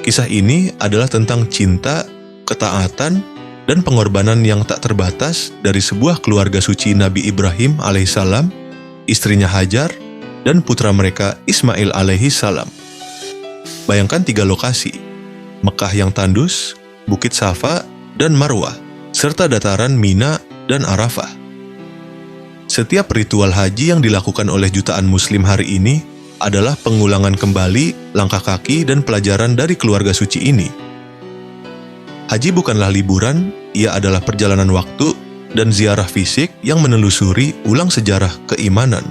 Kisah ini adalah tentang cinta, ketaatan, dan pengorbanan yang tak terbatas dari sebuah keluarga suci Nabi Ibrahim alaihissalam, istrinya Hajar, dan putra mereka Ismail alaihissalam. Bayangkan 3 lokasi, Mekah yang tandus, Bukit Safa, dan Marwah, serta dataran Mina dan Arafah. Setiap ritual haji yang dilakukan oleh jutaan muslim hari ini adalah pengulangan kembali langkah kaki dan pelajaran dari keluarga suci ini. Haji bukanlah liburan, ia adalah perjalanan waktu dan ziarah fisik yang menelusuri ulang sejarah keimanan.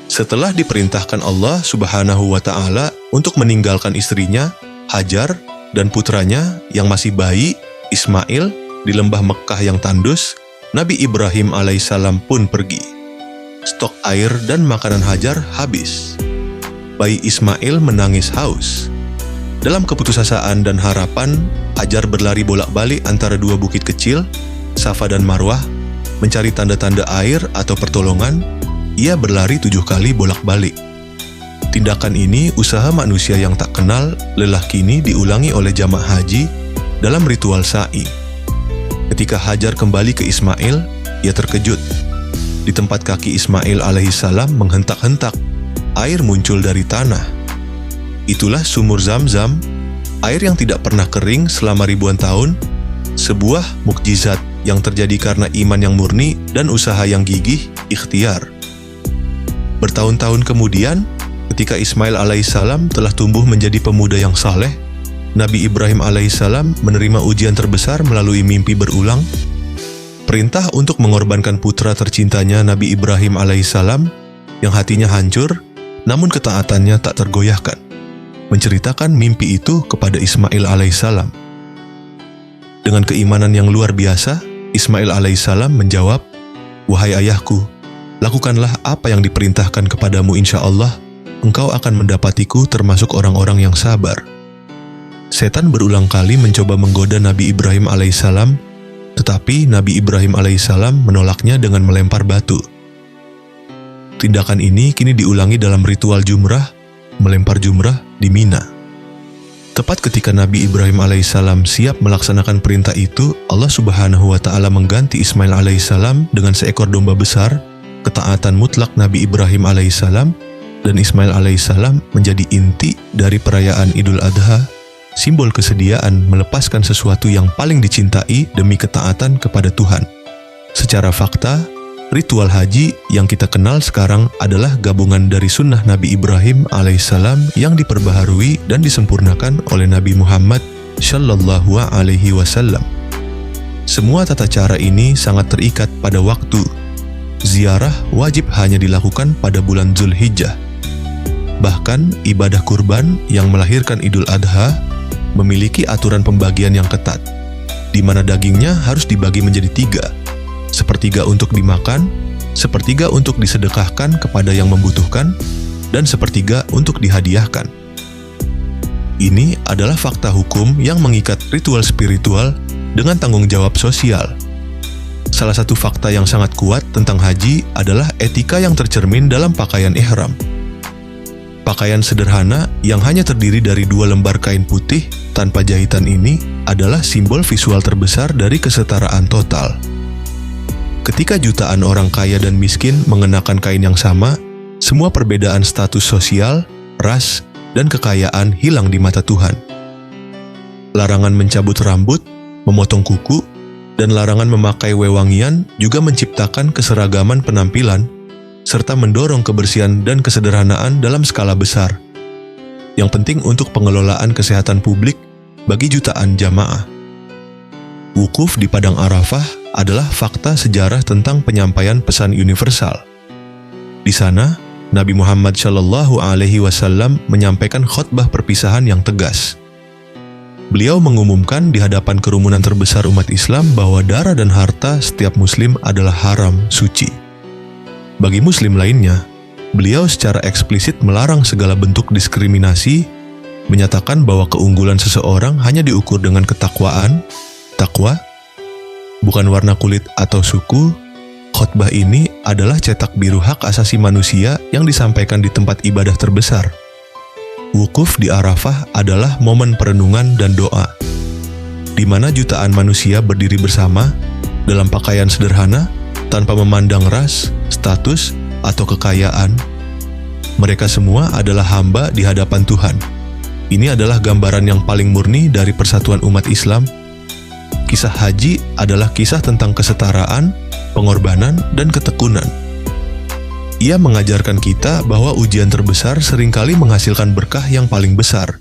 Setelah diperintahkan Allah Subhanahu wa Ta'ala untuk meninggalkan istrinya, Hajar, dan putranya yang masih bayi, Ismail, di lembah Mekah yang tandus, Nabi Ibrahim alaihissalam pun pergi. Stok air dan makanan Hajar habis. Bayi Ismail menangis haus. Dalam keputusasaan dan harapan, Hajar berlari bolak-balik antara 2 bukit kecil, Safa dan Marwah, mencari tanda-tanda air atau pertolongan. Ia berlari 7 kali bolak-balik. Tindakan ini usaha manusia yang tak kenal lelah kini diulangi oleh jamaah haji dalam ritual sa'i. Ketika Hajar kembali ke Ismail, ia terkejut. Di tempat kaki Ismail alaihissalam menghentak-hentak, air muncul dari tanah. Itulah sumur Zam-Zam, air yang tidak pernah kering selama ribuan tahun, sebuah mukjizat yang terjadi karena iman yang murni dan usaha yang gigih, ikhtiar. Bertahun-tahun kemudian, ketika Ismail alaihissalam telah tumbuh menjadi pemuda yang saleh, Nabi Ibrahim alaihissalam menerima ujian terbesar melalui mimpi berulang. Perintah untuk mengorbankan putra tercintanya Nabi Ibrahim alaihissalam yang hatinya hancur, namun ketaatannya tak tergoyahkan, menceritakan mimpi itu kepada Ismail alaihissalam. Dengan keimanan yang luar biasa, Ismail alaihissalam menjawab, "Wahai ayahku, lakukanlah apa yang diperintahkan kepadamu, insya Allah, engkau akan mendapatiku termasuk orang-orang yang sabar." Setan berulang kali mencoba menggoda Nabi Ibrahim alaihissalam, tetapi Nabi Ibrahim alaihissalam menolaknya dengan melempar batu. Tindakan ini kini diulangi dalam ritual jumrah, melempar jumrah di Mina. Tepat ketika Nabi Ibrahim alaihissalam siap melaksanakan perintah itu, Allah Subhanahu wa Ta'ala mengganti Ismail alaihissalam dengan seekor domba besar. Ketaatan mutlak Nabi Ibrahim alaihissalam dan Ismail alaihissalam menjadi inti dari perayaan Idul Adha, simbol kesediaan melepaskan sesuatu yang paling dicintai demi ketaatan kepada Tuhan. Secara fakta, ritual haji yang kita kenal sekarang adalah gabungan dari sunnah Nabi Ibrahim alaihissalam yang diperbaharui dan disempurnakan oleh Nabi Muhammad Shallallahu alaihi wasallam. Semua tata cara ini sangat terikat pada waktu. Ziarah wajib hanya dilakukan pada bulan Zulhijjah. Bahkan ibadah kurban yang melahirkan Idul Adha memiliki aturan pembagian yang ketat, di mana dagingnya harus dibagi menjadi 3. Sepertiga untuk dimakan, sepertiga untuk disedekahkan kepada yang membutuhkan, dan sepertiga untuk dihadiahkan. Ini adalah fakta hukum yang mengikat ritual spiritual dengan tanggung jawab sosial. Salah satu fakta yang sangat kuat tentang haji adalah etika yang tercermin dalam pakaian ihram. Pakaian sederhana yang hanya terdiri dari 2 lembar kain putih tanpa jahitan ini adalah simbol visual terbesar dari kesetaraan total. Ketika jutaan orang kaya dan miskin mengenakan kain yang sama, semua perbedaan status sosial, ras, dan kekayaan hilang di mata Tuhan. Larangan mencabut rambut, memotong kuku, dan larangan memakai wewangian juga menciptakan keseragaman penampilan, serta mendorong kebersihan dan kesederhanaan dalam skala besar, yang penting untuk pengelolaan kesehatan publik bagi jutaan jamaah. Wukuf di Padang Arafah adalah fakta sejarah tentang penyampaian pesan universal. Di sana, Nabi Muhammad Shallallahu alaihi wasallam menyampaikan khotbah perpisahan yang tegas. Beliau mengumumkan di hadapan kerumunan terbesar umat Islam bahwa darah dan harta setiap muslim adalah haram, suci. Bagi muslim lainnya, beliau secara eksplisit melarang segala bentuk diskriminasi, menyatakan bahwa keunggulan seseorang hanya diukur dengan ketakwaan, takwa, bukan warna kulit atau suku. Khotbah ini adalah cetak biru hak asasi manusia yang disampaikan di tempat ibadah terbesar. Wukuf di Arafah adalah momen perenungan dan doa, di mana jutaan manusia berdiri bersama dalam pakaian sederhana tanpa memandang ras, status, atau kekayaan. Mereka semua adalah hamba di hadapan Tuhan. Ini adalah gambaran yang paling murni dari persatuan umat Islam. Kisah haji adalah kisah tentang kesetaraan, pengorbanan, dan ketekunan. Ia mengajarkan kita bahwa ujian terbesar seringkali menghasilkan berkah yang paling besar.